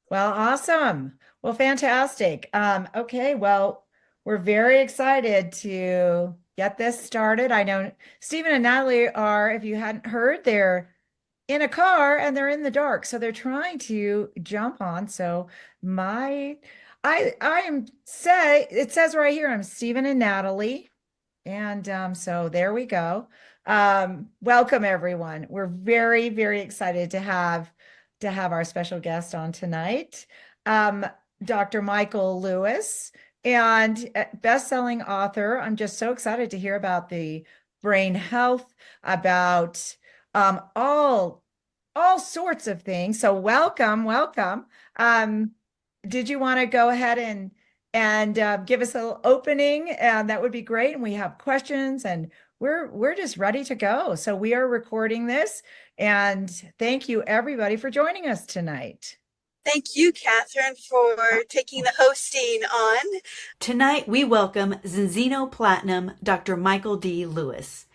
Well, awesome. Well, fantastic. Okay, well, we're very excited to get this started. I know Stephen and Natalie are, if you hadn't heard, they're in a car and they're in the dark. So they're trying to jump on. So my I am say it says right here, I'm Stephen and Natalie. And so there we go. Welcome everyone. We're very, very excited to have our special guest on tonight, um, Dr. Michael Lewis, and best-selling author. I'm just so excited to hear about the brain health, about all sorts of things. So welcome, welcome. Um, did you want to go ahead and give us a little opening? And that would be great. And we have questions, and we're just ready to go. So we are recording this, and thank you everybody for joining us tonight. Thank you, Catherine, for taking the hosting on. Tonight, we welcome Zinzino Platinum Dr. Michael D. Lewis.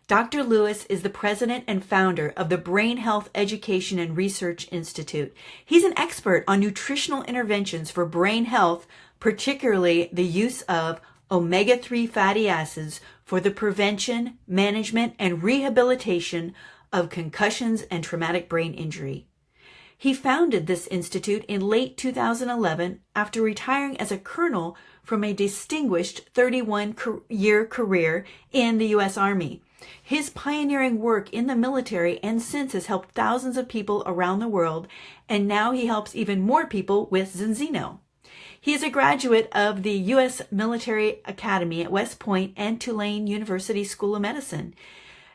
Dr. Lewis is the president and founder of the Brain Health Education and Research Institute. He's an expert on nutritional interventions for brain health, particularly the use of omega-3 fatty acids for the prevention, management, and rehabilitation of concussions and traumatic brain injury. He founded this institute in late 2011 after retiring as a colonel from a distinguished 31-year career in the U.S. Army. His pioneering work in the military and since has helped thousands of people around the world, and now he helps even more people with Zinzino. He is a graduate of the U.S. Military Academy at West Point and Tulane University School of Medicine.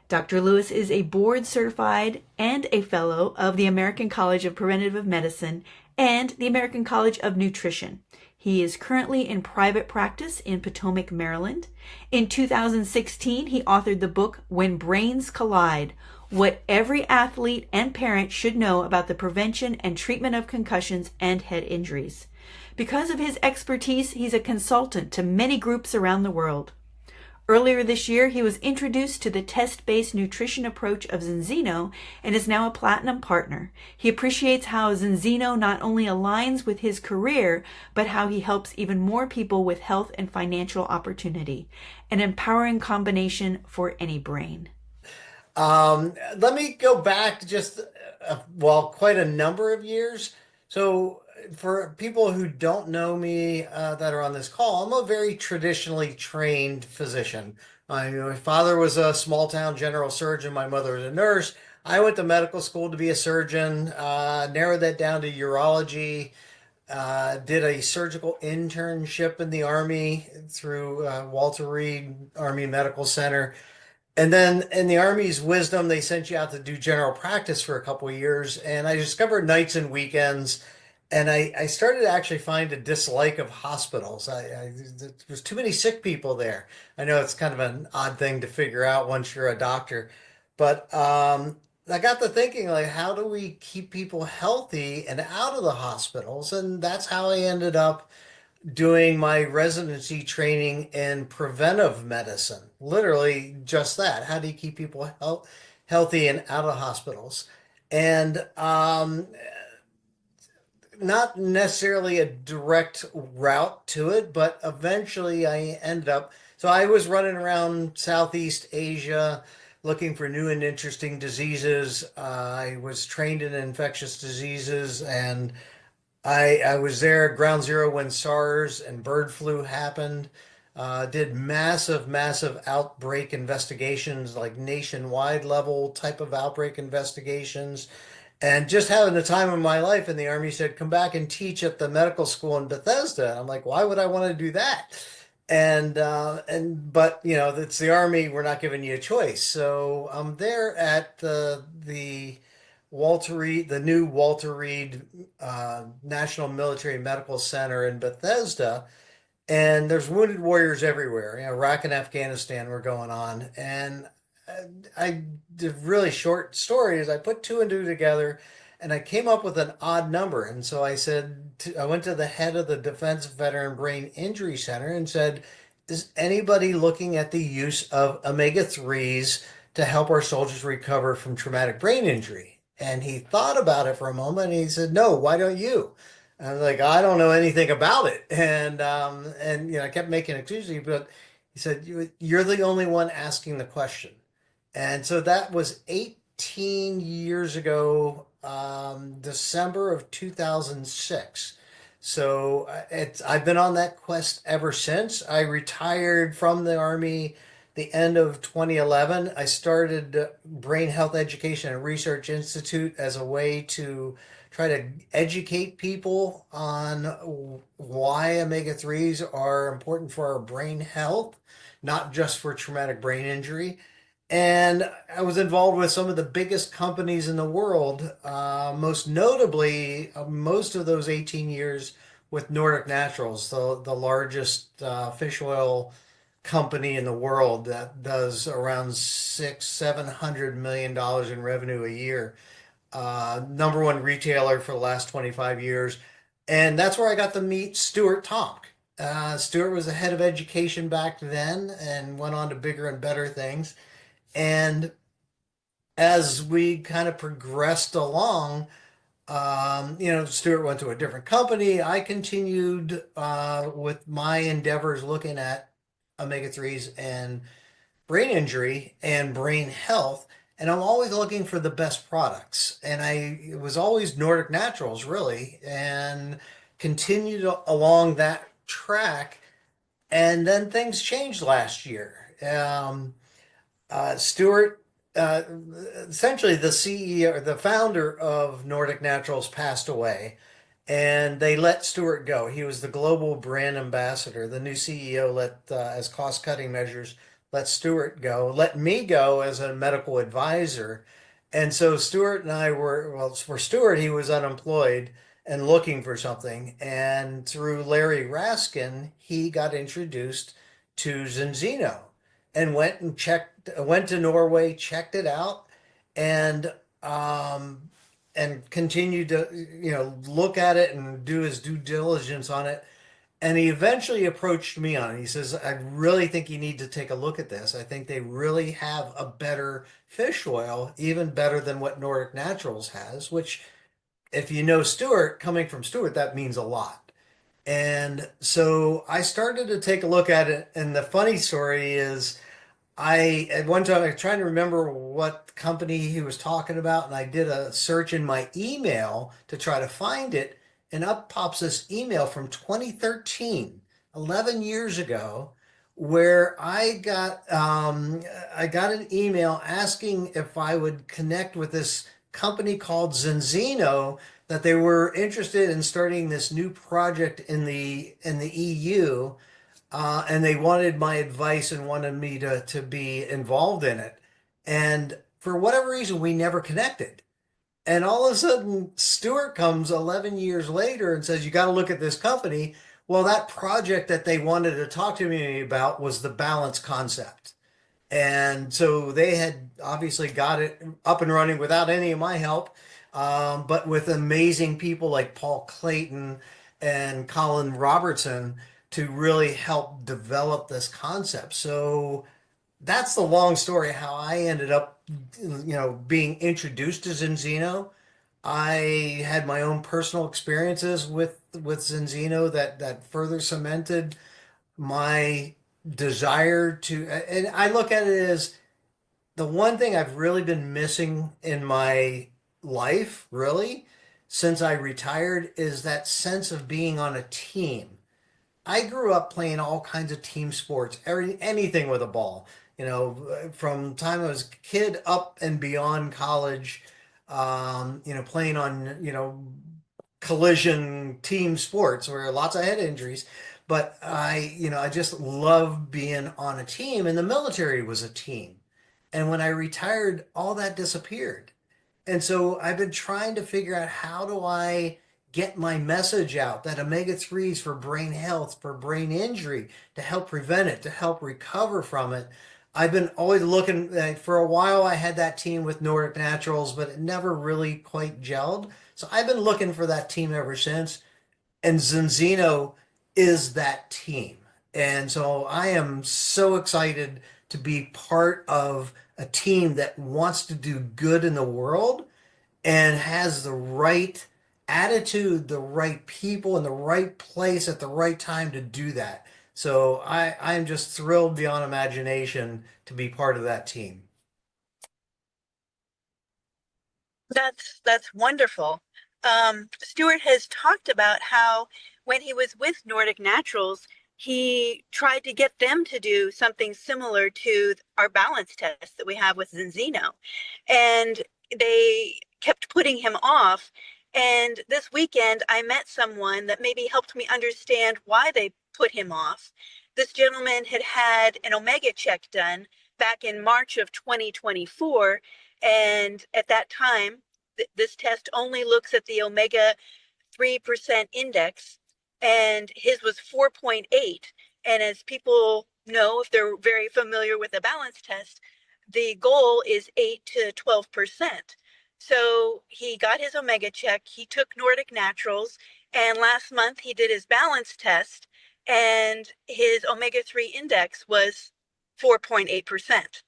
Dr. Lewis is a board certified and a fellow of the American College of Preventive Medicine and the American College of Nutrition. He is currently in private practice in Potomac, Maryland. In 2016, he authored the book When Brains Collide: What Every Athlete and Parent Should Know About the Prevention and Treatment of Concussions and Head Injuries. Because of his expertise, he's a consultant to many groups around the world. Earlier this year, he was introduced to the test-based nutrition approach of Zinzino and is now a platinum partner. He appreciates how Zinzino not only aligns with his career, but how he helps even more people with health and financial opportunity. An empowering combination for any brain. Let me go back just, quite a number of years. So, for people who don't know me that are on this call, I'm a very traditionally trained physician. My father was a small town general surgeon. My mother was a nurse. I went to medical school to be a surgeon, narrowed that down to urology, did a surgical internship in the Army through Walter Reed Army Medical Center. And then in the Army's wisdom, they sent you out to do general practice for a couple of years. And I discovered nights and weekends. And I started to actually find a dislike of hospitals. There was too many sick people there. I know it's kind of an odd thing to figure out once you're a doctor. But I got to thinking, like, how do we keep people healthy and out of the hospitals? And that's how I ended up doing my residency training in preventive medicine. Literally just that. How do you keep people healthy and out of hospitals? And not necessarily a direct route to it, but eventually I ended up. So I was running around Southeast Asia looking for new and interesting diseases. I was trained in infectious diseases, and I was there at ground zero when SARS and bird flu happened. Did massive outbreak investigations, like nationwide level type of outbreak investigations, and just having the time of my life. And the Army said, come back and teach at the medical school in Bethesda. And I'm like, why would I want to do that? But it's the Army. We're not giving you a choice. So I'm there at the Walter Reed, the new Walter Reed National Military Medical Center in Bethesda, and there's wounded warriors everywhere. Iraq and Afghanistan were going on, and I did really short stories. I put two and two together, and I came up with an odd number. And so I went to the head of the Defense Veteran Brain Injury Center and said, "Is anybody looking at the use of omega-3s to help our soldiers recover from traumatic brain injury?" And he thought about it for a moment and he said, "No, why don't you?" I was like, I don't know anything about it. And I kept making excuses, but he said, you're the only one asking the question. And so that was 18 years ago, December of 2006. So I've been on that quest ever since. I retired from the Army the end of 2011. I started Brain Health Education and Research Institute as a way to try to educate people on why omega-3s are important for our brain health, not just for traumatic brain injury. And I was involved with some of the biggest companies in the world, most notably, most of those 18 years with Nordic Naturals, the largest fish oil company in the world that does around 700 million dollars in revenue a year. Number one retailer for the last 25 years. And that's where I got to meet Stuart Tonk. Stuart was the head of education back then and went on to bigger and better things. And as we kind of progressed along, Stuart went to a different company. I continued with my endeavors looking at omega-3s and brain injury and brain health. And I'm always looking for the best products. And it was always Nordic Naturals, really, and continued along that track. And then things changed last year. Stuart, uh, essentially the CEO or the founder of Nordic Naturals, passed away, and they let Stuart go. He was the global brand ambassador. The new CEO as cost-cutting measures, let Stuart go, let me go as a medical advisor. And so Stuart and I well, for Stuart, he was unemployed and looking for something. And through Larry Raskin, he got introduced to Zinzino and went to Norway, checked it out, and um, and continued to look at it and do his due diligence on it. And he eventually approached me on it. He says, I really think you need to take a look at this. I think they really have a better fish oil, even better than what Nordic Naturals has, which, if you know Stuart, coming from Stuart, that means a lot. And so I started to take a look at it. And the funny story is, at one time, I was trying to remember what company he was talking about, and I did a search in my email to try to find it, and up pops this email from 2013, 11 years ago, where I got an email asking if I would connect with this company called Zinzino, that they were interested in starting this new project in the EU, and they wanted my advice and wanted me to be involved in it. And for whatever reason, we never connected. And all of a sudden, Stuart comes 11 years later and says, you got to look at this company. Well, that project that they wanted to talk to me about was the balance concept. And so they had obviously got it up and running without any of my help, but with amazing people like Paul Clayton and Colin Robertson to really help develop this concept. So that's the long story how I ended up, being introduced to Zinzino. I had my own personal experiences with Zinzino that further cemented my desire to, and I look at it as the one thing I've really been missing in my life, really, since I retired, is that sense of being on a team. I grew up playing all kinds of team sports, anything with a ball, from the time I was a kid up and beyond college, playing on, collision team sports where lots of head injuries. But I just love being on a team, and the military was a team. And when I retired, all that disappeared. And so I've been trying to figure out, how do I get my message out that omega-3s for brain health, for brain injury, to help prevent it, to help recover from it. I've been always looking, for a while I had that team with Nordic Naturals, but it never really quite gelled. So I've been looking for that team ever since. And Zinzino is that team. And so I am so excited to be part of a team that wants to do good in the world and has the right attitude, the right people in the right place at the right time to do that. So I'm just thrilled beyond imagination to be part of that team. That's wonderful. Stuart has talked about how when he was with Nordic Naturals, he tried to get them to do something similar to our balance test that we have with Zinzino. And they kept putting him off. And this weekend, I met someone that maybe helped me understand why they put him off. This gentleman had had an omega check done back in March of 2024. And at that time, this test only looks at the omega 3% index, and his was 4.8. And as people know, if they're very familiar with the balance test, the goal is 8 to 12%. So he got his omega check, he took Nordic Naturals, and last month he did his balance test, and his omega 3 index was 4.8%.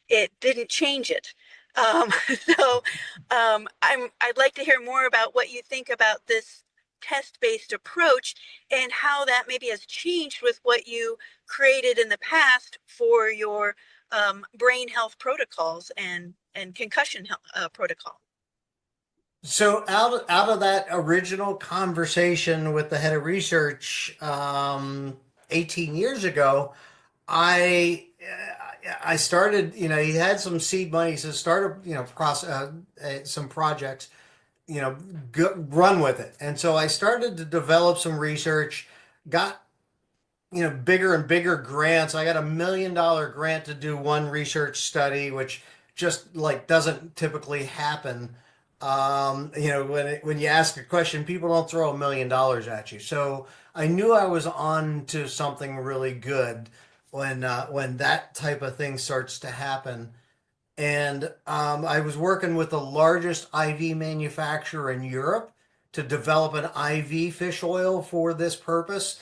It didn't change it. Um, so I'd like to hear more about what you think about this test-based approach and how that maybe has changed with what you created in the past for your brain health protocols and concussion protocol. So out of that original conversation with the head of research 18 years ago, I I started, he had some seed money, so started, some projects, run with it. And so I started to develop some research, got, bigger and bigger grants. I got $1 million grant to do one research study, which just like doesn't typically happen. When you ask a question, people don't throw $1 million at you. So I knew I was on to something really good when that type of thing starts to happen. And I was working with the largest IV manufacturer in Europe to develop an IV fish oil for this purpose.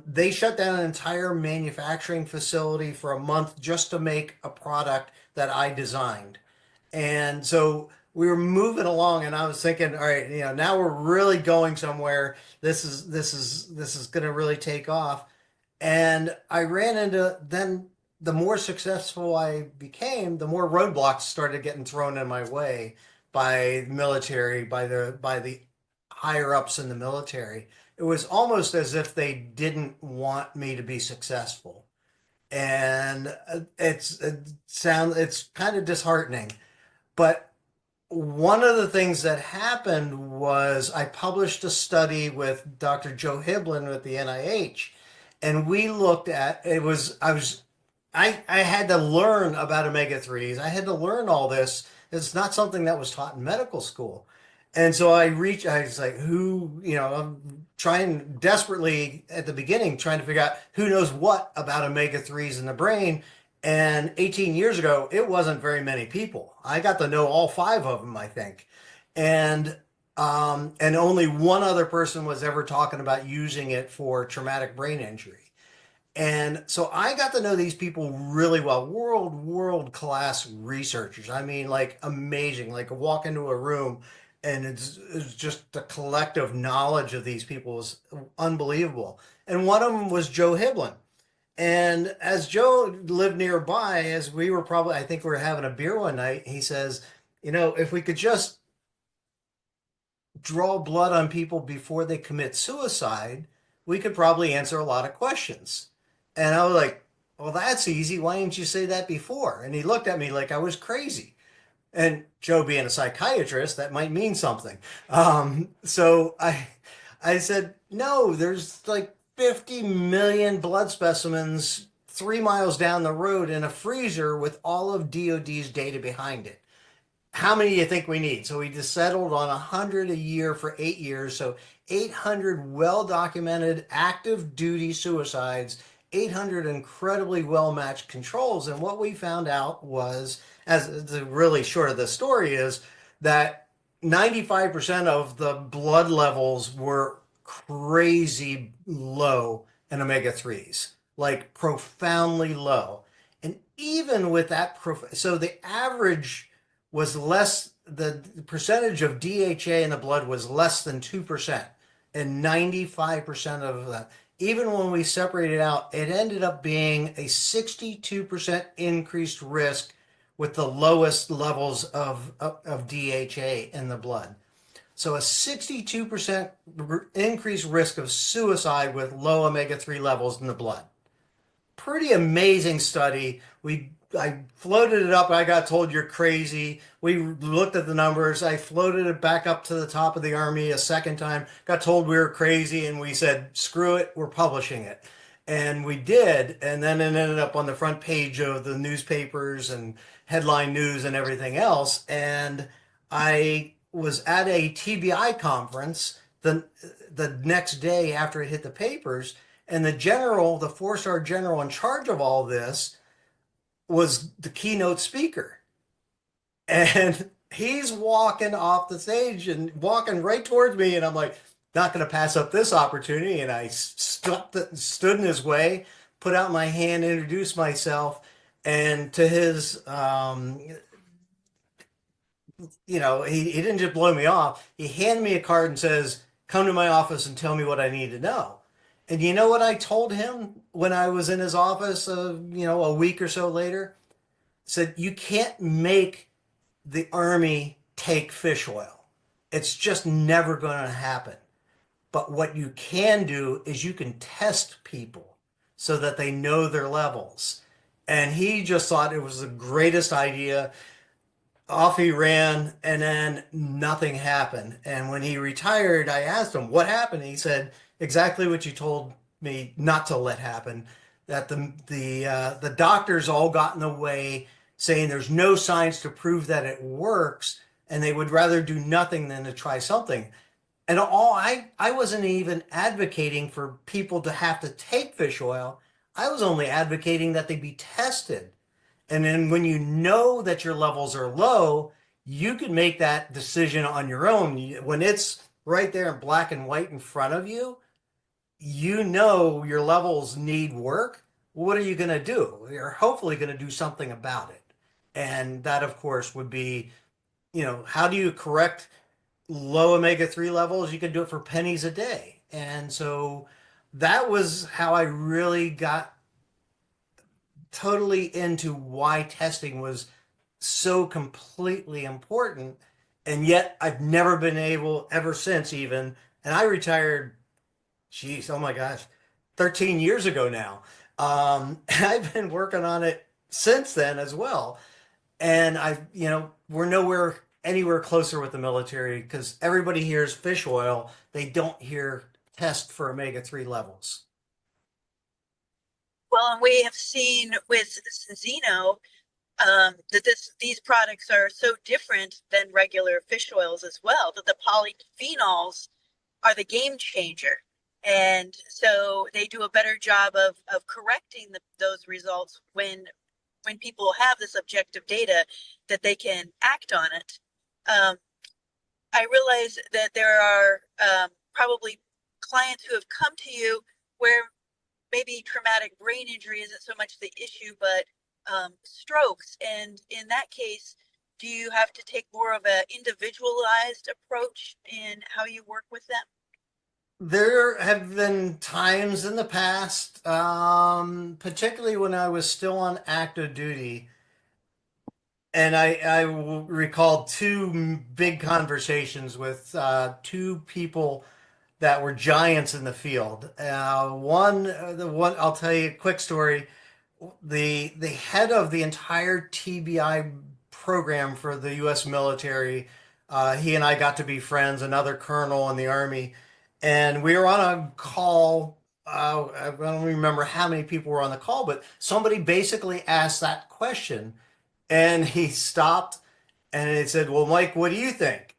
They shut down an entire manufacturing facility for a month just to make a product that I designed. And so we were moving along, and I was thinking, all right, now we're really going somewhere. This is going to really take off. And I ran into then the more successful I became, the more roadblocks started getting thrown in my way by military, by the higher ups in the military. It was almost as if they didn't want me to be successful. And it's kind of disheartening. But one of the things that happened was I published a study with Dr. Joe Hibbelin at the NIH, and we looked at I had to learn about omega 3s. I had to learn all this. It's not something that was taught in medical school. And so I was like, I'm trying desperately at the beginning, trying to figure out who knows what about omega 3s in the brain. And 18 years ago, it wasn't very many people. I got to know all five of them, I think. And only one other person was ever talking about using it for traumatic brain injury. And so I got to know these people really well, world class researchers. I mean, like amazing. Like walk into a room and it's just the collective knowledge of these people was unbelievable. And one of them was Joe Hibbelin. And as Joe lived nearby, as we were probably, I think we were having a beer one night, he says, if we could just draw blood on people before they commit suicide, we could probably answer a lot of questions. And I was like, well, that's easy. Why didn't you say that before? And he looked at me like I was crazy. And Joe being a psychiatrist, that might mean something. So I said, no, there's like 50 million blood specimens 3 miles down the road in a freezer with all of DOD's data behind it. How many do you think we need? So we just settled on 100 a year for 8 years. So 800 well-documented active duty suicides, 800 incredibly well-matched controls. And what we found out was, as the really short of the story is, that 95% of the blood levels were crazy low in omega 3s, like profoundly low. And even with that, so the average was less, the percentage of DHA in the blood was less than 2%, and 95% of that. Even when we separated out, it ended up being a 62% increased risk with the lowest levels of DHA in the blood. So a 62% increased risk of suicide with low omega-3 levels in the blood. Pretty amazing study. I floated it up. I got told you're crazy. We looked at the numbers. I floated it back up to the top of the Army a second time. Got told we were crazy, and we said, screw it, we're publishing it. And we did, and then it ended up on the front page of the newspapers and headline news and everything else. And I was at a TBI conference the next day after it hit the papers, and the four-star general in charge of all this was the keynote speaker. And he's walking off the stage and walking right towards me, and I'm like, not going to pass up this opportunity. And I stood in his way, put out my hand, introduced myself, and to his he didn't just blow me off. He handed me a card and says, come to my office and tell me what I need to know. And you know what I told him when I was in his office, a week or so later? I said, you can't make the Army take fish oil. It's just never going to happen. But what you can do is you can test people so that they know their levels. And he just thought it was the greatest idea. Off he ran, and then nothing happened. And when he retired, I asked him, what happened? He said, exactly what you told me not to let happen, that the doctors all got in the way, saying there's no science to prove that it works, and they would rather do nothing than to try something. And I wasn't even advocating for people to have to take fish oil. I was only advocating that they be tested. And then when you know that your levels are low, you can make that decision on your own. When it's right there in black and white in front of you, you know your levels need work. What are you going to do? You're hopefully going to do something about it. And that, of course, would be, how do you correct low omega-3 levels? You can do it for pennies a day. And so that was how I really got totally into why testing was so completely important. And yet I've never been able ever since even, and I retired, oh my gosh, 13 years ago now. I've been working on it since then as well. And we're anywhere closer with the military because everybody hears fish oil. They don't hear test for omega-3 levels. Well, and we have seen with Zinzino that these products are so different than regular fish oils as well, that the polyphenols are the game changer. And so they do a better job of correcting those results when people have this objective data that they can act on it. I realize that there are probably clients who have come to you where maybe traumatic brain injury isn't so much the issue, but strokes. And in that case, do you have to take more of an individualized approach in how you work with them? There have been times in the past, particularly when I was still on active duty, and I recall two big conversations with two people that were giants in the field. The one I'll tell you a quick story. The head of the entire TBI program for the U.S. military, he and I got to be friends. Another colonel in the Army, and we were on a call. I don't remember how many people were on the call, but somebody basically asked that question, and he stopped and he said, "Well, Mike, what do you think?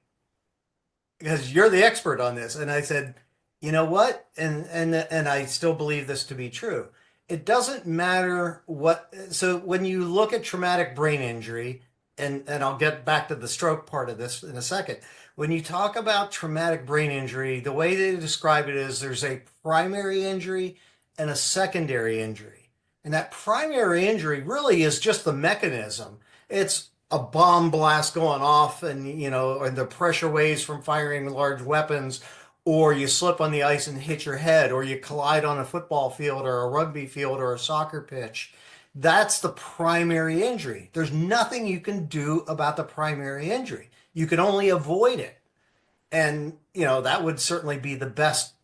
Because you're the expert on this." And I said, you know what? And I still believe this to be true. It doesn't matter what. So when you look at traumatic brain injury, and I'll get back to the stroke part of this in a second. When you talk about traumatic brain injury, the way they describe it is there's a primary injury and a secondary injury. And that primary injury really is just the mechanism. It's a bomb blast going off and, or the pressure waves from firing large weapons, or you slip on the ice and hit your head, or you collide on a football field or a rugby field or a soccer pitch. That's the primary injury. There's nothing you can do about the primary injury. You can only avoid it. And, that would certainly be the best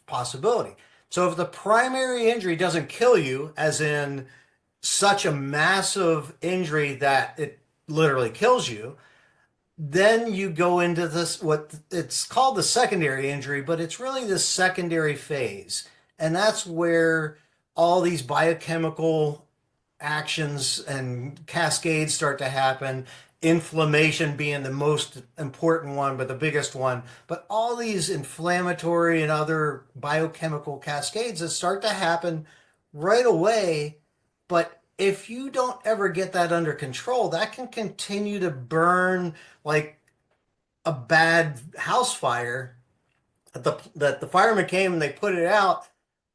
possibility. So if the primary injury doesn't kill you, as in such a massive injury that it literally kills you, then you go into this, what it's called the secondary injury, but it's really the secondary phase. And that's where all these biochemical actions and cascades start to happen, inflammation being the most important one, but the biggest one. But all these inflammatory and other biochemical cascades that start to happen right away. But if you don't ever get that under control, that can continue to burn like a bad house fire. That the firemen came and they put it out,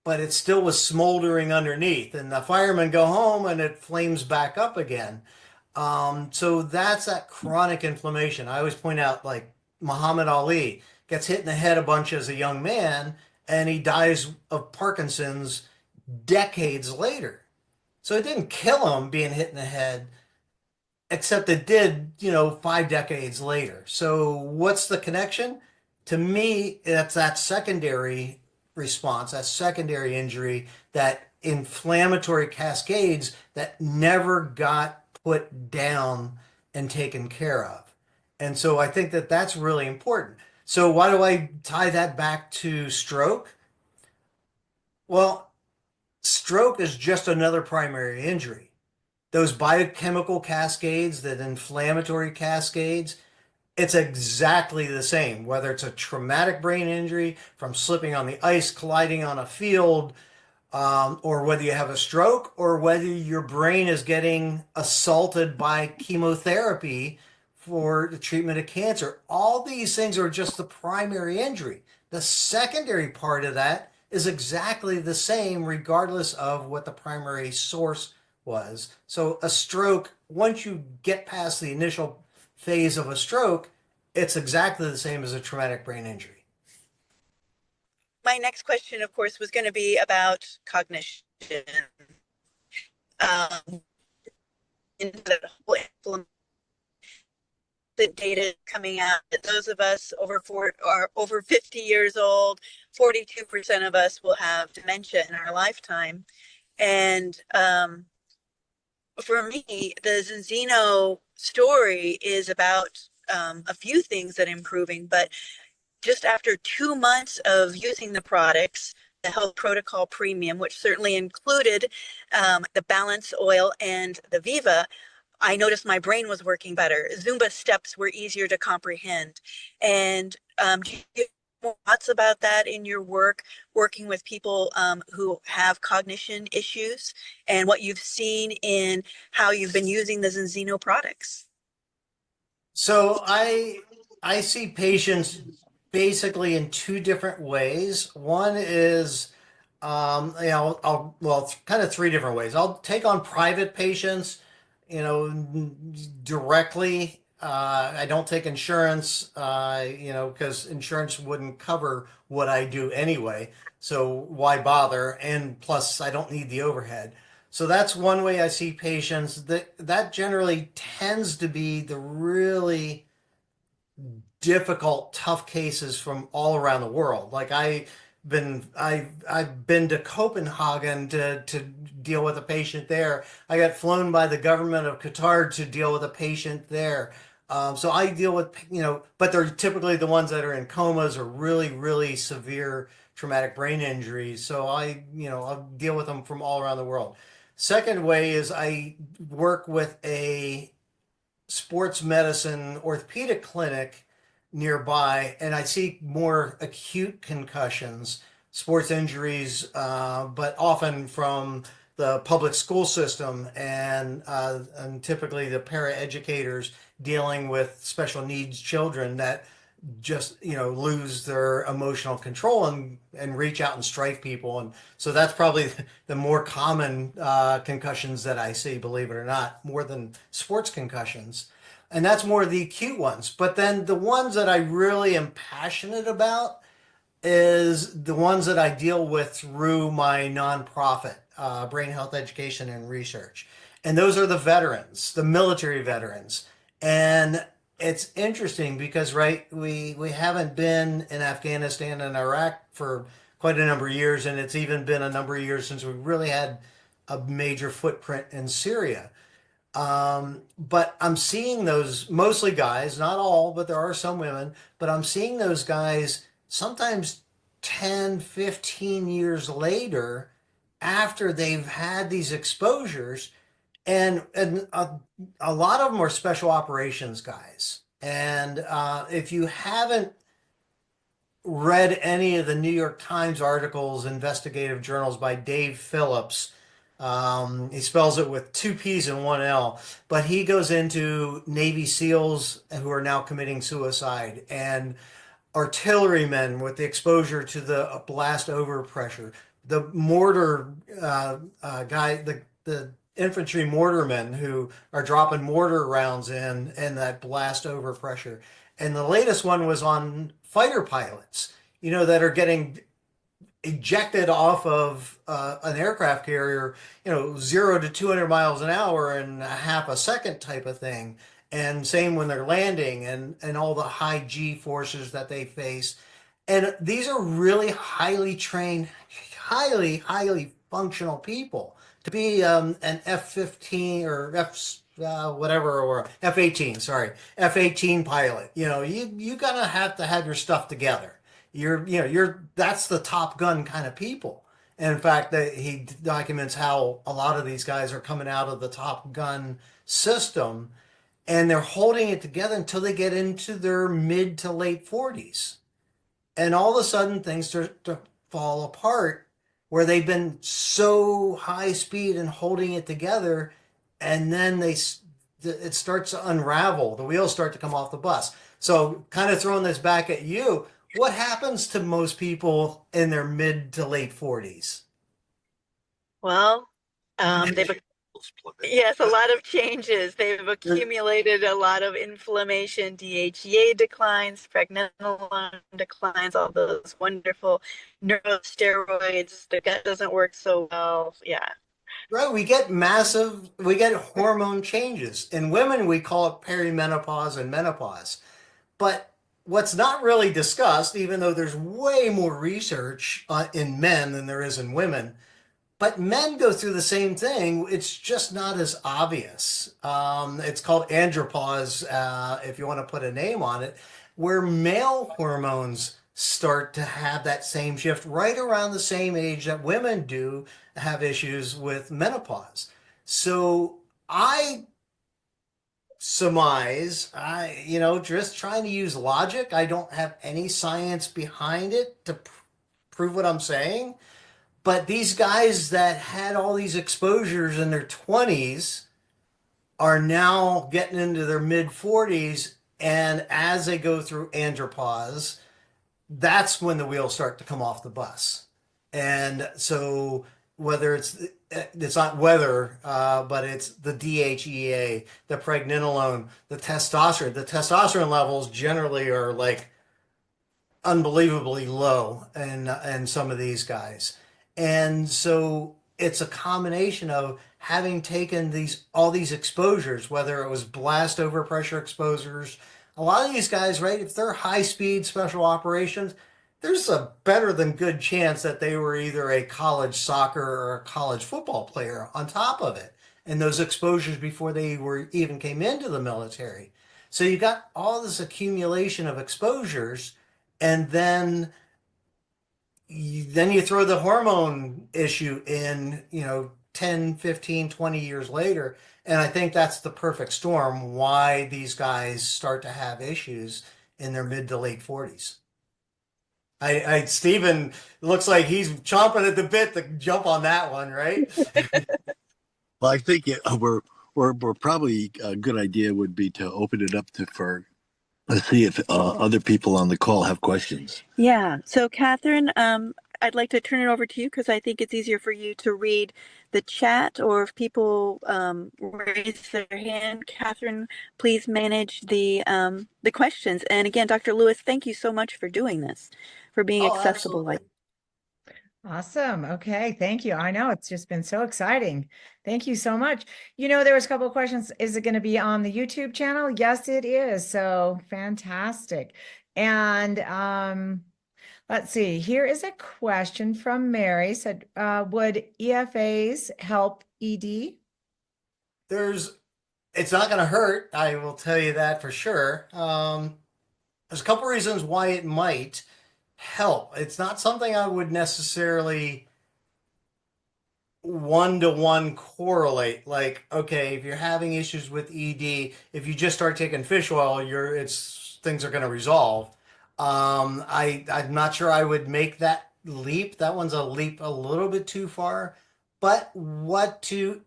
but it still was smoldering underneath. And the firemen go home and it flames back up again. So that's that chronic inflammation. I always point out, like Muhammad Ali gets hit in the head a bunch as a young man, and he dies of Parkinson's decades later. So it didn't kill him being hit in the head, except it did, 5 decades later. So what's the connection? To me, that's that secondary response, that secondary injury, that inflammatory cascades that never got put down and taken care of. And so I think that that's really important. So why do I tie that back to stroke? Well, stroke is just another primary injury. Those biochemical cascades, that inflammatory cascades, it's exactly the same, whether it's a traumatic brain injury from slipping on the ice, colliding on a field, or whether you have a stroke, or whether your brain is getting assaulted by chemotherapy for the treatment of cancer. All these things are just the primary injury. The secondary part of that is exactly the same, regardless of what the primary source was. So a stroke, once you get past the initial phase of a stroke, it's exactly the same as a traumatic brain injury. My next question, of course, was going to be about cognition. The whole the data coming out that those of us over 50 years old, 42% of us will have dementia in our lifetime. And for me, the Zinzino story is about a few things that are improving, but just after 2 months of using the products, the Health Protocol Premium, which certainly included the Balance Oil and the Viva, I noticed my brain was working better. Zumba steps were easier to comprehend. And do you have thoughts about that in your work, working with people who have cognition issues, and what you've seen in how you've been using the Zinzino products? So I see patients basically in two different ways. One is, well, it's kind of three different ways. I'll take on private patients, directly. I don't take insurance, because insurance wouldn't cover what I do anyway. So why bother? And plus, I don't need the overhead. So that's one way I see patients. That generally tends to be the really difficult, tough cases from all around the world. Like I've been to Copenhagen to deal with a patient there. I got flown by the government of Qatar to deal with a patient there. So I deal with, but they're typically the ones that are in comas or really, really severe traumatic brain injuries. So I'll deal with them from all around the world. Second way is I work with a sports medicine orthopedic clinic nearby, and I see more acute concussions, sports injuries, but often from the public school system and typically the paraeducators dealing with special needs children that just, lose their emotional control and reach out and strike people. And so that's probably the more common concussions that I see, believe it or not, more than sports concussions. And that's more the acute ones. But then the ones that I really am passionate about is the ones that I deal with through my nonprofit, Brain Health Education and Research. And those are the veterans, the military veterans. And it's interesting because, right, we haven't been in Afghanistan and Iraq for quite a number of years, and it's even been a number of years since we really had a major footprint in Syria. But I'm seeing those mostly guys, not all, but there are some women, but I'm seeing those guys sometimes 10, 15 years later after they've had these exposures. And a lot of them are special operations guys. And if you haven't read any of the New York Times articles, investigative journals by Dave Phillips, he spells it with two P's and one L, but he goes into Navy SEALs who are now committing suicide and artillerymen with the exposure to the blast overpressure, the mortar the infantry mortarmen who are dropping mortar rounds in that blast overpressure. And the latest one was on fighter pilots, that are getting ejected off of an aircraft carrier, 0 to 200 miles an hour in a half a second type of thing. And same when they're landing and all the high G forces that they face. And these are really highly trained, highly functional people. To be an F-15 or whatever, or F-18, sorry, F-18 pilot, you gotta have to have your stuff together. That's the Top Gun kind of people. And in fact, he documents how a lot of these guys are coming out of the Top Gun system and they're holding it together until they get into their mid to late 40s. And all of a sudden things start to fall apart where they've been so high speed and holding it together, and then it starts to unravel. The wheels start to come off the bus. So kind of throwing this back at you, what happens to most people in their mid to late 40s? Well, they've yes, a lot of changes. They've accumulated a lot of inflammation, DHEA declines, pregnenolone declines, all those wonderful neurosteroids. The gut doesn't work so well. Yeah. Right, we get hormone changes. In women, we call it perimenopause and menopause. But what's not really discussed, even though there's way more research in men than there is in women, but men go through the same thing. It's just not as obvious. It's called andropause, if you want to put a name on it, where male hormones start to have that same shift right around the same age that women do have issues with menopause. So I surmise, just trying to use logic. I don't have any science behind it to prove what I'm saying. But these guys that had all these exposures in their 20s are now getting into their mid 40s. And as they go through andropause, that's when the wheels start to come off the bus. And so whether it's not whether, but it's the DHEA, the pregnenolone, the testosterone levels generally are like unbelievably low in some of these guys. And so it's a combination of having taken all these exposures, whether it was blast overpressure exposures. A lot of these guys, right, if they're high speed special operations, there's a better than good chance that they were either a college soccer or a college football player on top of it. And those exposures before they even came into the military. So you got all this accumulation of exposures, and then you throw the hormone issue in, 10, 15, 20 years later. And I think that's the perfect storm why these guys start to have issues in their mid to late 40s. Stephen looks like he's chomping at the bit to jump on that one, right? Well, I think we're probably a good idea would be to open it up for Let's see if other people on the call have questions. Yeah. So, Catherine, I'd like to turn it over to you because I think it's easier for you to read the chat, or if people raise their hand. Catherine, please manage the questions. And again, Dr. Lewis, thank you so much for doing this, for being Oh, accessible like. absolutely. Awesome. Okay. Thank you. I know it's just been so exciting. Thank you so much. There was a couple of questions. Is it going to be on the YouTube channel? Yes, it is. So fantastic. And let's see. Here is a question from Mary. Said, would EFAs help ED? It's not going to hurt. I will tell you that for sure. There's a couple reasons why it might help. It's not something I would necessarily one-to-one correlate. Like, okay, if you're having issues with ED, if you just start taking fish oil, things are going to resolve. I'm not sure I would make that leap. That one's a leap a little bit too far. But what to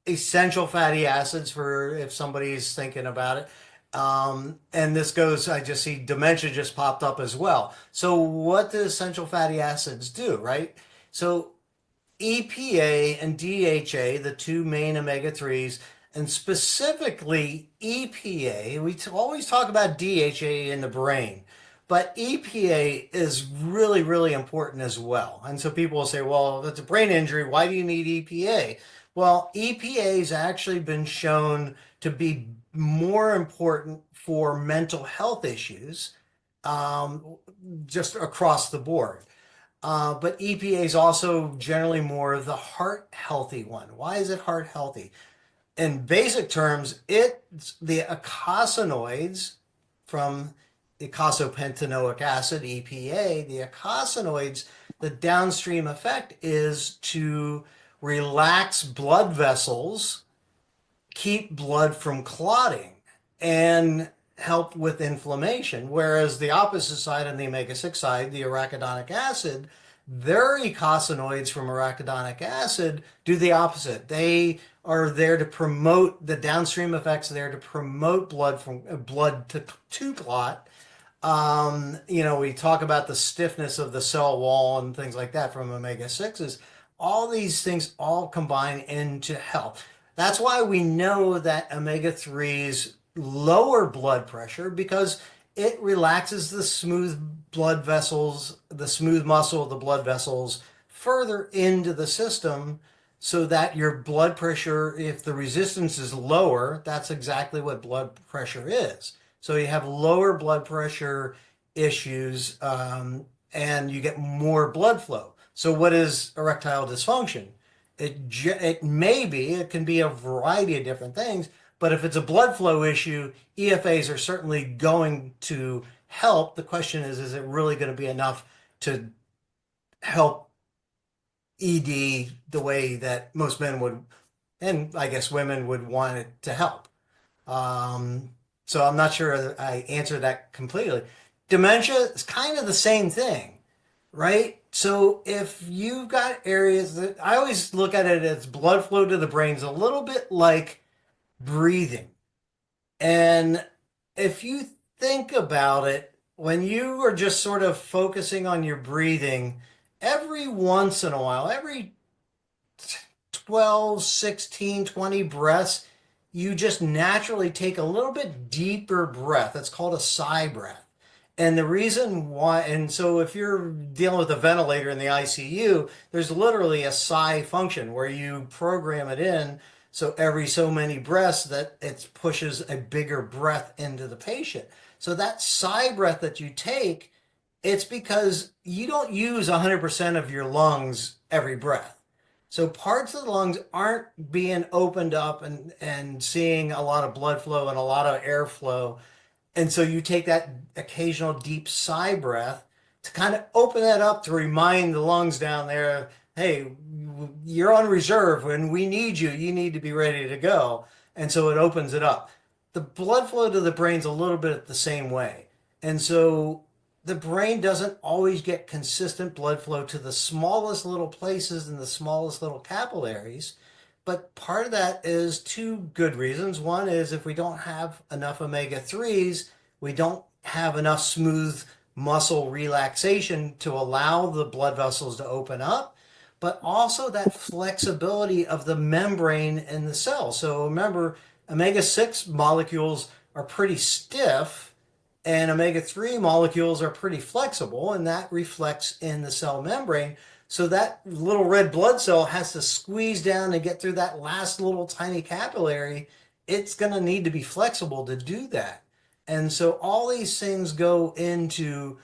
essential fatty acids for if somebody's thinking about it. And this goes, I just see dementia just popped up as well. So what do essential fatty acids do, right? So EPA and DHA, the two main omega-3s, and specifically EPA, we always talk about DHA in the brain, but EPA is really, really important as well. And so people will say, well, if it's a brain injury, why do you need EPA? Well, EPA has actually been shown to be more important for mental health issues, just across the board. But EPA is also generally more of the heart healthy one. Why is it heart healthy? In basic terms, it's the eicosanoids from eicosapentaenoic acid, EPA. The eicosanoids, the downstream effect is to relax blood vessels, keep blood from clotting, and help with inflammation. Whereas the opposite side, on the omega-6 side, the arachidonic acid, their eicosanoids from arachidonic acid do the opposite. They are there to promote the downstream effects, there to promote blood to clot. We talk about the stiffness of the cell wall and things like that from omega-6s. All these things all combine into health. That's why we know that omega-3s lower blood pressure, because it relaxes the smooth blood vessels, the smooth muscle of the blood vessels further into the system, so that your blood pressure, if the resistance is lower, that's exactly what blood pressure is. So you have lower blood pressure issues, and you get more blood flow. So what is erectile dysfunction? It can be a variety of different things, but if it's a blood flow issue, EFAs are certainly going to help. The question is it really going to be enough to help ED the way that most men would, and I guess women would want it to help? So I'm not sure I answered that completely. Dementia is kind of the same thing, right? So if you've got areas that I always look at it as blood flow to the brain is a little bit like breathing. And if you think about it, when you are just sort of focusing on your breathing, every once in a while, every 12, 16, 20 breaths, you just naturally take a little bit deeper breath. It's called a sigh breath. And the reason why, and so if you're dealing with a ventilator in the ICU, there's literally a sigh function where you program it in so every so many breaths that it pushes a bigger breath into the patient. So that sigh breath that you take, it's because you don't use 100% of your lungs every breath. So parts of the lungs aren't being opened up and seeing a lot of blood flow and a lot of airflow. And so you take that occasional deep sigh breath to kind of open that up to remind the lungs down there, hey, you're on reserve. When we need you, you need to be ready to go. And so it opens it up. The blood flow to the brain's a little bit the same way. And so the brain doesn't always get consistent blood flow to the smallest little places and the smallest little capillaries. But part of that is two good reasons. One is if we don't have enough omega-3s, we don't have enough smooth muscle relaxation to allow the blood vessels to open up, but also that flexibility of the membrane in the cell. So remember, omega-6 molecules are pretty stiff, and omega-3 molecules are pretty flexible, and that reflects in the cell membrane. So that little red blood cell has to squeeze down and get through that last little tiny capillary. It's going to need to be flexible to do that. And so all these things go into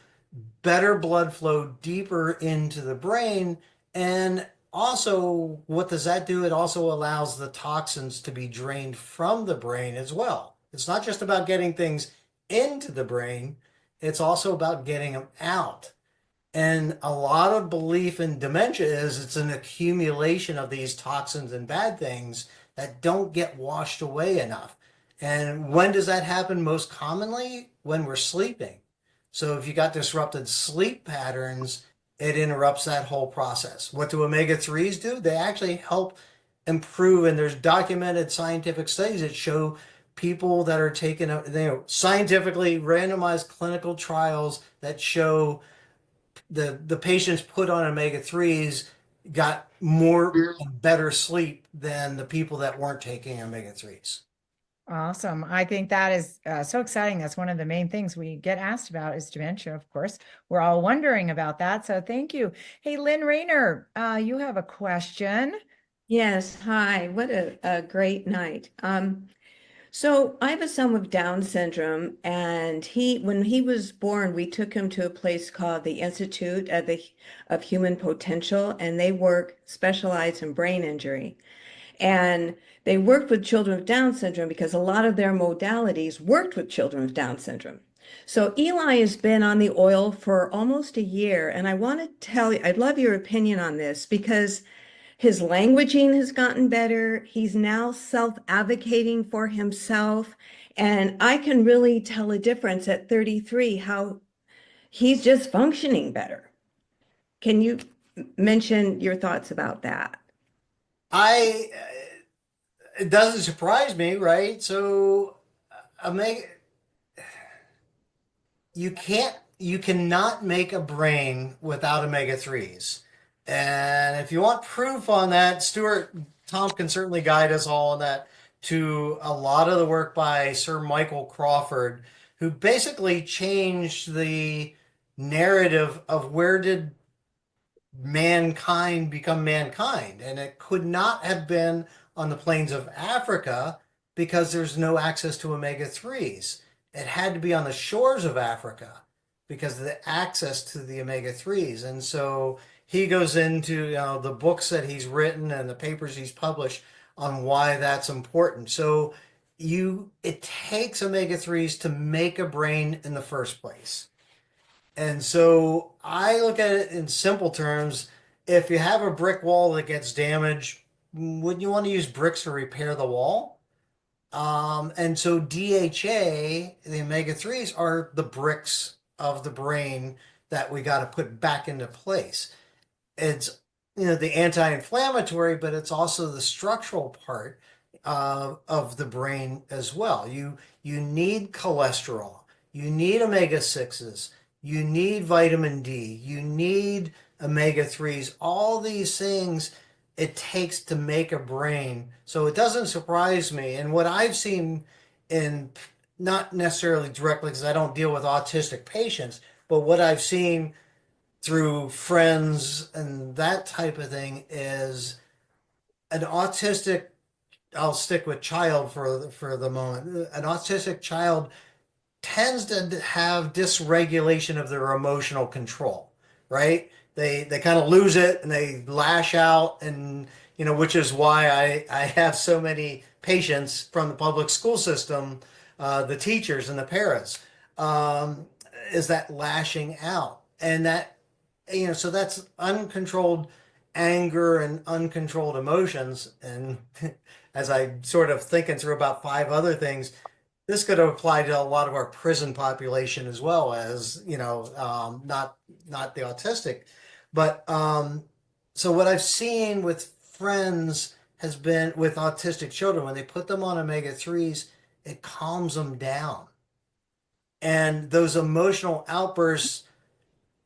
better blood flow deeper into the brain. And also, what does that do? It also allows the toxins to be drained from the brain as well. It's not just about getting things into the brain, it's also about getting them out. And a lot of belief in dementia is it's an accumulation of these toxins and bad things that don't get washed away enough. And when does that happen most commonly? When we're sleeping. So if you got disrupted sleep patterns, it interrupts that whole process. What do omega-3s do? They actually help improve, and there's documented scientific studies that show people that are taking, scientifically randomized clinical trials that show the patients put on omega-3s got more and better sleep than the people that weren't taking omega-3s. Awesome. I think that is so exciting. That's one of the main things we get asked about is dementia, of course. We're all wondering about that. So thank you. Hey, Lynn Rayner, you have a question. Yes, hi. What a great night. So I have a son with Down syndrome, and when he was born, we took him to a place called the Institute of Human Potential, and they specialize in brain injury. And they worked with children with Down syndrome because a lot of their modalities worked with children with Down syndrome. So Eli has been on the oil for almost a year, and I want to tell you, I'd love your opinion on this because his languaging has gotten better. He's now self-advocating for himself. And I can really tell a difference at 33, how he's just functioning better. Can you mention your thoughts about that? It doesn't surprise me, right? So, omega, you cannot make a brain without omega-3s. And if you want proof on that, Tom can certainly guide us all on that to a lot of the work by Sir Michael Crawford, who basically changed the narrative of where did mankind become mankind. And it could not have been on the plains of Africa because there's no access to omega-3s. It had to be on the shores of Africa because of the access to the omega-3s. And so he goes into the books that he's written and the papers he's published on why that's important. So it takes omega-3s to make a brain in the first place. And so I look at it in simple terms. If you have a brick wall that gets damaged, wouldn't you want to use bricks to repair the wall? And so DHA, the omega-3s, are the bricks of the brain that we got to put back into place. It's the anti-inflammatory, but it's also the structural part of the brain as well. You need cholesterol, you need omega-6s, you need vitamin D, you need omega-3s, all these things it takes to make a brain. So it doesn't surprise me. And what I've seen in, not necessarily directly because I don't deal with autistic patients, but what I've seen through friends and that type of thing is an autistic, I'll stick with child for the moment. An autistic child tends to have dysregulation of their emotional control, right? They kind of lose it and they lash out, and which is why I have so many patients from the public school system, the teachers and the parents, is that lashing out. And that so that's uncontrolled anger and uncontrolled emotions. And as I sort of thinking through about 5 other things, this could apply to a lot of our prison population as well as, not the autistic. But so what I've seen with friends has been with autistic children, when they put them on omega-3s, it calms them down. And those emotional outbursts,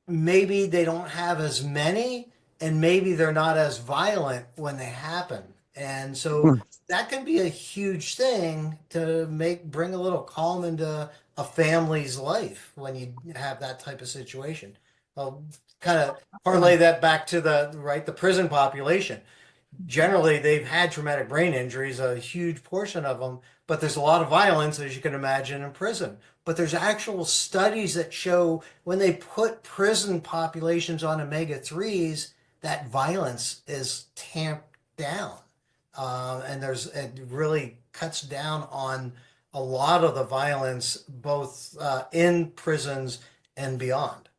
maybe they don't have as many, and maybe they're not as violent when they happen. And so that can be a huge thing to bring a little calm into a family's life when you have that type of situation. I'll kind of parlay that back to the prison population. Generally, they've had traumatic brain injuries, a huge portion of them, but there's a lot of violence, as you can imagine, in prison. But there's actual studies that show when they put prison populations on omega-3s, that violence is tamped down. And it really cuts down on a lot of the violence, both in prisons and beyond.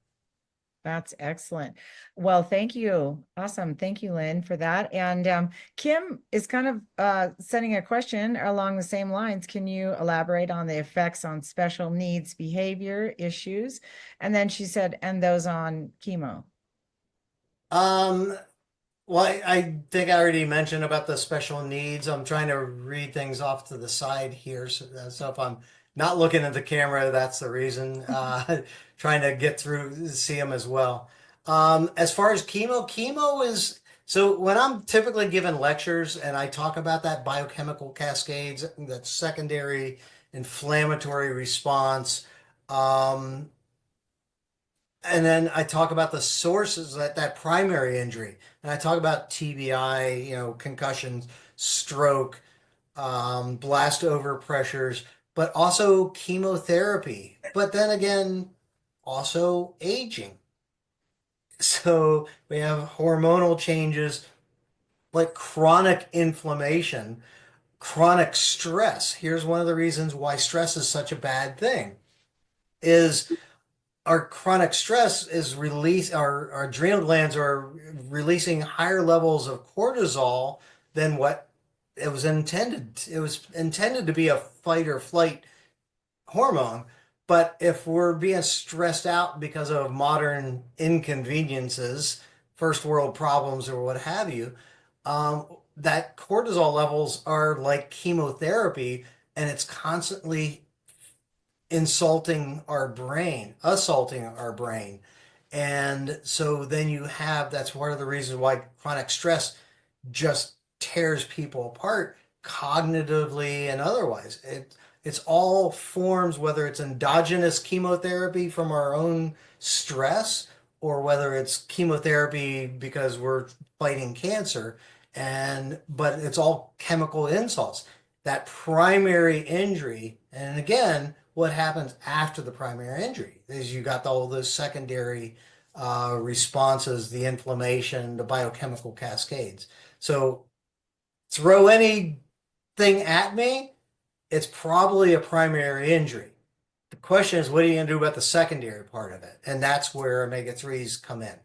That's excellent. Well, thank you. Awesome. Thank you, Lynn, for that. And Kim is kind of sending a question along the same lines. Can you elaborate on the effects on special needs behavior issues? And then she said, and those on chemo. Well, I think I already mentioned about the special needs. I'm trying to read things off to the side here. So if I'm not looking at the camera, that's the reason. Trying to get through, see them as well. As far as chemo is, so when I'm typically giving lectures and I talk about that biochemical cascades, that secondary inflammatory response, and then I talk about the sources that primary injury, and I talk about TBI, concussions, stroke, blast over pressures, but also chemotherapy. But then again, also aging. So we have hormonal changes like chronic inflammation, chronic stress. Here's one of the reasons why stress is such a bad thing is our chronic stress is our adrenal glands are releasing higher levels of cortisol than what it was intended. It was intended to be a fight or flight hormone. But if we're being stressed out because of modern inconveniences, first world problems or what have you, that cortisol levels are like chemotherapy, and it's constantly assaulting our brain. And so then that's one of the reasons why chronic stress just tears people apart cognitively and otherwise. It's all forms, whether it's endogenous chemotherapy from our own stress or whether it's chemotherapy because we're fighting cancer. But it's all chemical insults. That primary injury, and again, what happens after the primary injury is you got all those secondary responses, the inflammation, the biochemical cascades. So throw anything at me, it's probably a primary injury. The question is, what are you going to do about the secondary part of it? And that's where omega-3s come in.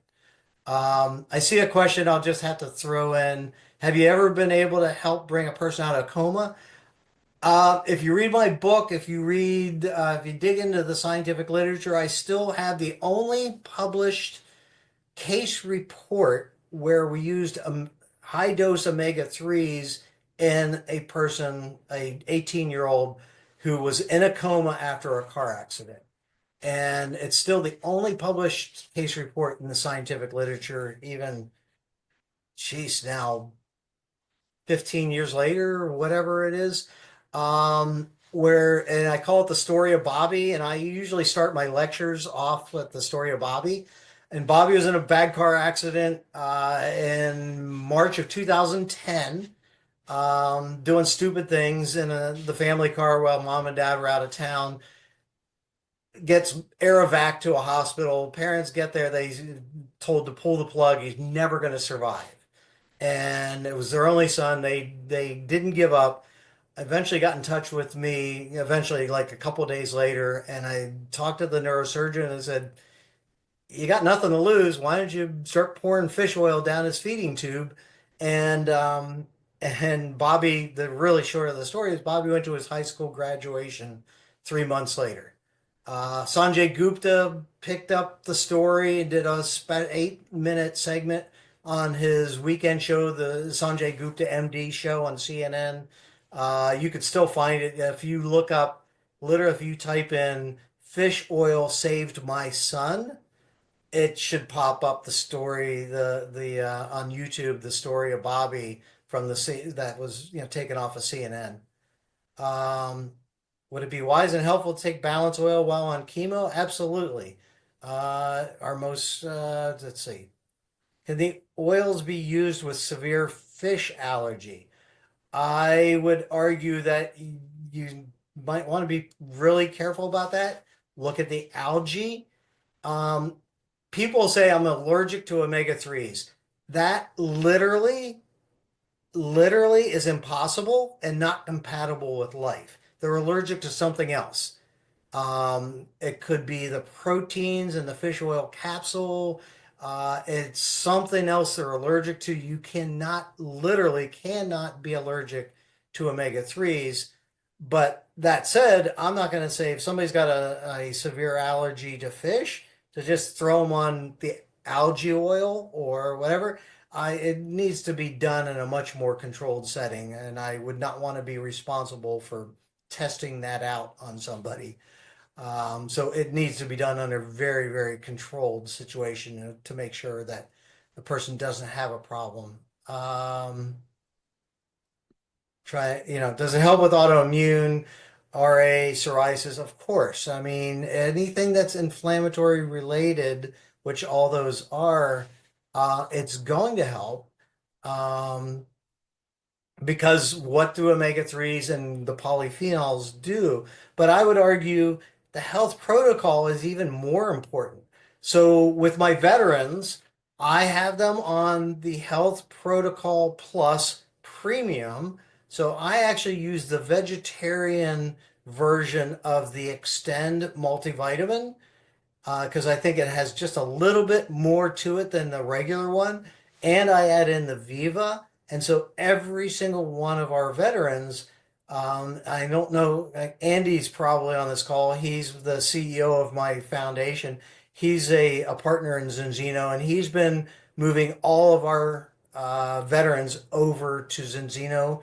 I see a question I'll just have to throw in. Have you ever been able to help bring a person out of a coma? If you read my book, if you dig into the scientific literature, I still have the only published case report where we used high dose omega-3s in a person, a 18-year-old who was in a coma after a car accident. And it's still the only published case report in the scientific literature, even, now 15 years later, or whatever it is. And I call it the story of Bobby, and I usually start my lectures off with the story of Bobby. And Bobby was in a bad car accident in March of 2010, doing stupid things in the family car while mom and dad were out of town. Gets air evac to a hospital. Parents get there, they told to pull the plug. He's never going to survive. And it was their only son. They didn't give up. Eventually got in touch with me, like a couple of days later, and I talked to the neurosurgeon and said, you got nothing to lose. Why don't you start pouring fish oil down his feeding tube? And Bobby, the really short of the story is Bobby went to his high school graduation 3 months later. Sanjay Gupta picked up the story and did a 8-minute segment on his weekend show, the Sanjay Gupta MD show on CNN. You could still find it if you look up, literally, if you type in fish oil saved my son, it should pop up the story, the on YouTube, the story of Bobby from that was taken off of CNN. Um, would it be wise and helpful to take balance oil while on chemo? Absolutely. Our most let's see. Can the oils be used with severe fish allergy? I would argue that you might want to be really careful about that. Look at the algae. Um, People say I'm allergic to omega-3s. That literally is impossible and not compatible with life. They're allergic to something else. It could be the proteins in the fish oil capsule. It's something else they're allergic to. You literally cannot be allergic to omega-3s. But that said, I'm not going to say if somebody's got a severe allergy to fish to just throw them on the algae oil or whatever. It needs to be done in a much more controlled setting, and I would not want to be responsible for testing that out on somebody. So it needs to be done under very, very controlled situation to make sure that the person doesn't have a problem. Does it help with autoimmune, RA, psoriasis? Of course. I mean, anything that's inflammatory related, which all those are, it's going to help. Because what do omega-3s and the polyphenols do? But I would argue the health protocol is even more important. So with my veterans, I have them on the health protocol plus premium. So I actually use the vegetarian version of the Extend multivitamin because I think it has just a little bit more to it than the regular one. And I add in the Viva. And so every single one of our veterans, I don't know, Andy's probably on this call. He's the CEO of my foundation. He's a partner in Zinzino, and he's been moving all of our veterans over to Zinzino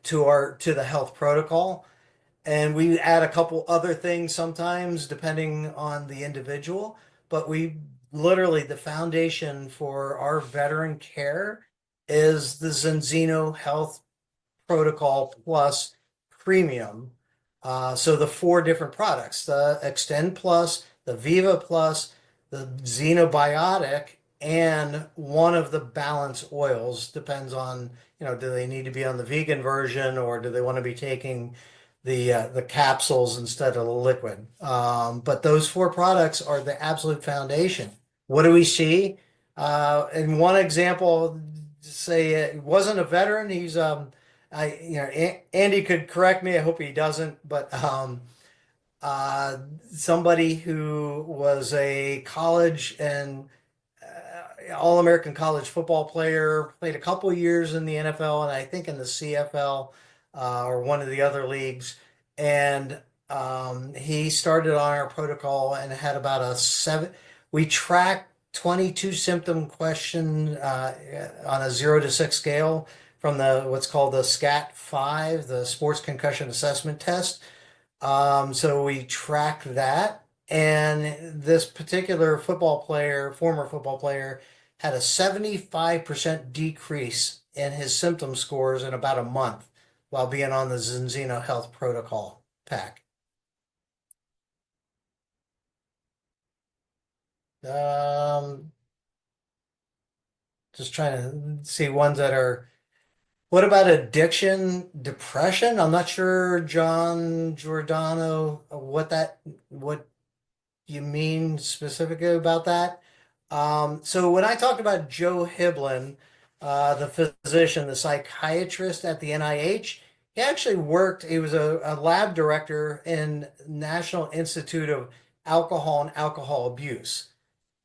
to the health protocol. And we add a couple other things sometimes depending on the individual, but we literally the foundation for our veteran care is the Zinzino Health Protocol Plus Premium. So the four different products, the Extend Plus, the Viva Plus, the Xenobiotic, and one of the balance oils depends on, do they need to be on the vegan version or do they want to be taking the capsules instead of the liquid. But those four products are the absolute foundation. What do we see? In one example, say it wasn't a veteran. He's Andy could correct me. I hope he doesn't. But somebody who was a college and All-American college football player, played a couple years in the NFL and I think in the CFL or one of the other leagues. And he started on our protocol and had about we tracked 22 symptom question on a 0 to 6 scale from what's called the SCAT-5, the Sports Concussion Assessment Test. So we tracked that. And this particular former football player, had a 75% decrease in his symptom scores in about a month while being on the Zinzino Health Protocol pack. Just trying to see ones that are. What about addiction, depression? I'm not sure, John Giordano, what you mean specifically about that. So when I talked about Joe Hiblin, the physician, the psychiatrist at the NIH, he was a lab director in National Institute of Alcohol and Alcohol Abuse.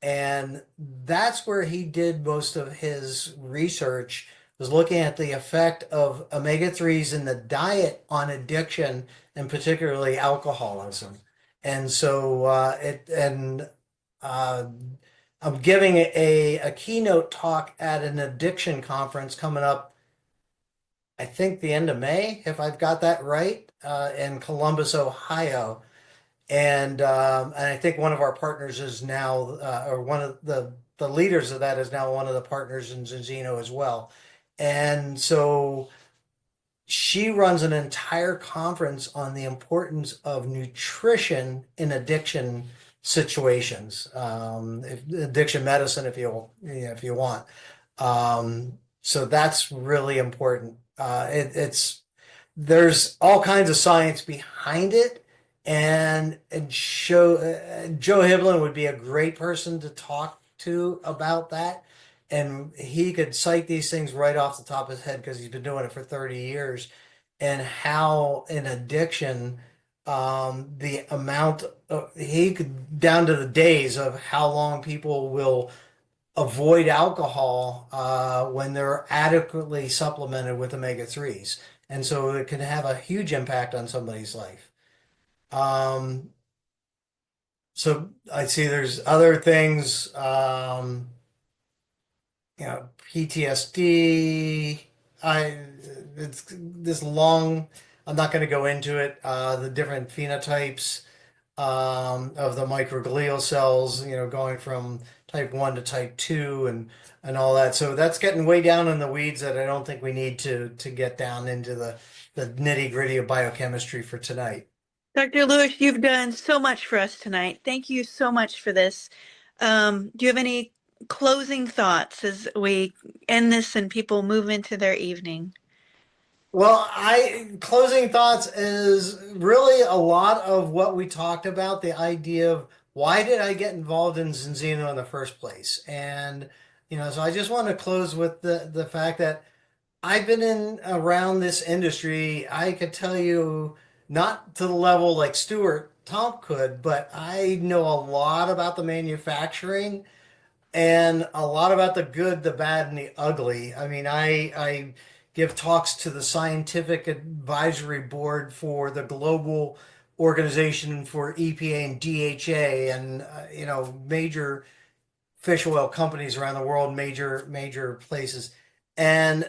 And that's where he did most of his research, was looking at the effect of omega-3s in the diet on addiction and particularly alcoholism. And so I'm giving a keynote talk at an addiction conference coming up, I think the end of May, if I've got that right, in Columbus, Ohio. And I think one of our partners is now, or one of the leaders of that is now one of the partners in Zinzino as well. And so she runs an entire conference on the importance of nutrition in addiction situations, addiction medicine, if you want. So that's really important. It's there's all kinds of science behind it, and Joe Hibbelin would be a great person to talk to about that. And he could cite these things right off the top of his head because he's been doing it for 30 years. And how in addiction, the amount he could down to the days of how long people will avoid alcohol when they're adequately supplemented with omega-3s. And so it can have a huge impact on somebody's life. So I see there's other things, PTSD. It's this long, I'm not going to go into it, the different phenotypes of the microglial cells, going from type 1 to type 2 and all that. So that's getting way down in the weeds that I don't think we need to get down into the nitty-gritty of biochemistry for tonight. Dr. Lewis, you've done so much for us tonight. Thank you so much for this. Do you have any closing thoughts as we end this and people move into their evening? Well, closing thoughts is really a lot of what we talked about, the idea of why did I get involved in Zinzino in the first place? And, so I just want to close with the fact that I've been in around this industry. I could tell you not to the level like Stuart Tomp could, but I know a lot about the manufacturing and a lot about the good, the bad, and the ugly. I mean, I give talks to the scientific advisory board for the global organization for EPA and DHA, and major fish oil companies around the world, major places, and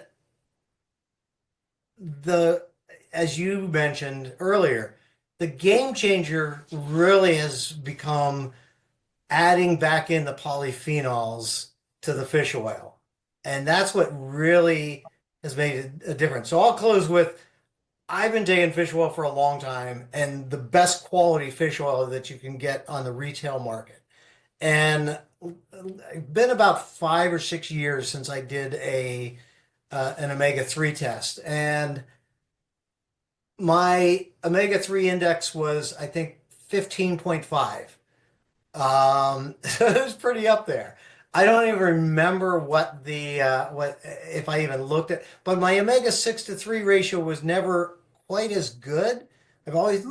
as you mentioned earlier, the game changer really has become adding back in the polyphenols to the fish oil. And that's what really has made a difference. So I'll close with, I've been taking fish oil for a long time, and the best quality fish oil that you can get on the retail market. And it's been about 5 or 6 years since I did an omega-3 test. And my omega-3 index was, I think, 15.5. So it was pretty up there. I don't even remember what if I even looked at, but my omega-6 to 3 ratio was never quite as good. I've always,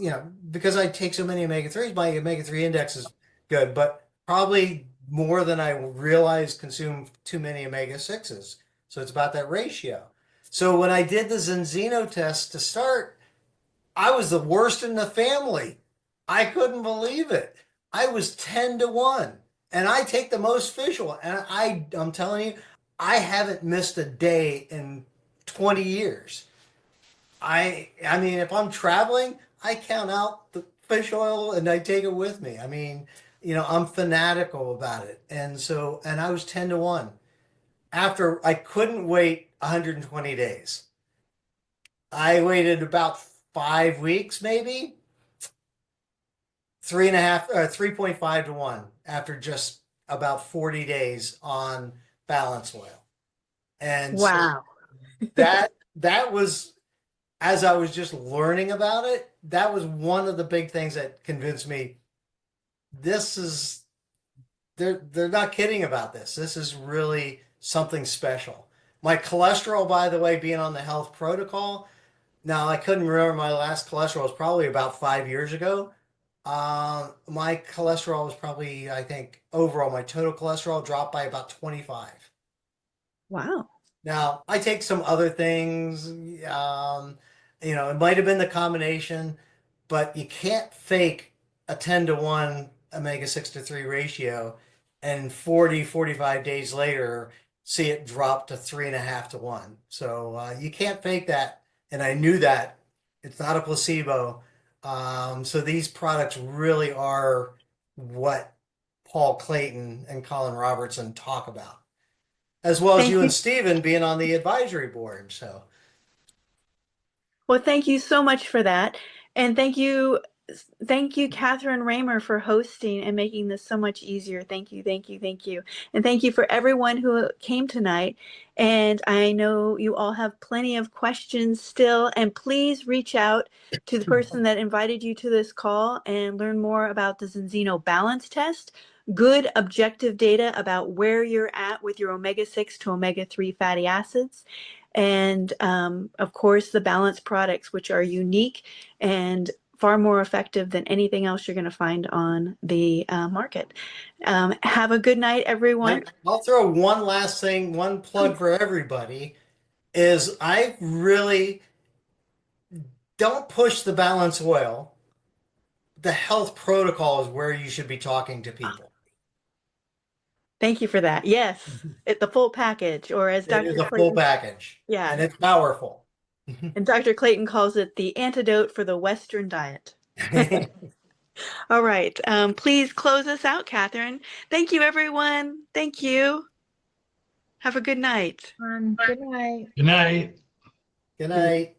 because I take so many omega-3s, my omega-3 index is good, but probably more than I realized consume too many omega-6s. So it's about that ratio. So when I did the Zinzino test to start, I was the worst in the family. I couldn't believe it. I was 10 to 1, and I take the most fish oil. And I'm telling you, I haven't missed a day in 20 years. I mean, if I'm traveling, I count out the fish oil and I take it with me. I mean, I'm fanatical about it. And I was 10 to 1. After I couldn't wait 120 days. I waited about 5 weeks, maybe 3.5 to 1 after just about 40 days on balance oil. And Wow. so that was, as I was just learning about it, that was one of the big things that convinced me they're not kidding about this. This is really something special. My cholesterol, by the way, being on the health protocol, now I couldn't remember my last cholesterol. It was probably about 5 years ago. My cholesterol was probably, I think, overall, my total cholesterol dropped by about 25. Wow. Now, I take some other things, it might have been the combination, but you can't fake a 10 to 1 omega-6 to 3 ratio and 45 days later see it drop to 3.5 to 1. So you can't fake that. And I knew that it's not a placebo. So these products really are what Paul Clayton and Colin Robertson talk about, as well as Thank you you. and Stephen being on the advisory board. So Well, thank you so much for that. And thank you, Catherine Raymer, for hosting and making this so much easier. Thank you, thank you, thank you. And thank you for everyone who came tonight. And I know you all have plenty of questions still. And please reach out to the person that invited you to this call and learn more about the Zinzino balance test. Good objective data about where you're at with your omega-6 to omega-3 fatty acids. And of course, the balanced products, which are unique and far more effective than anything else you're going to find on the market. Have a good night, everyone. I'll throw one last thing, one plug for everybody is I really don't push the balance oil. The health protocol is where you should be talking to people. Thank you for that. Yes, the full package, or as It is Dr. a full Clayton, package, yeah, and it's powerful. and Dr. Clayton calls it the antidote for the Western diet. All right. Please close us out, Catherine. Thank you, everyone. Thank you. Have a good night. Good night. Good night. Good night.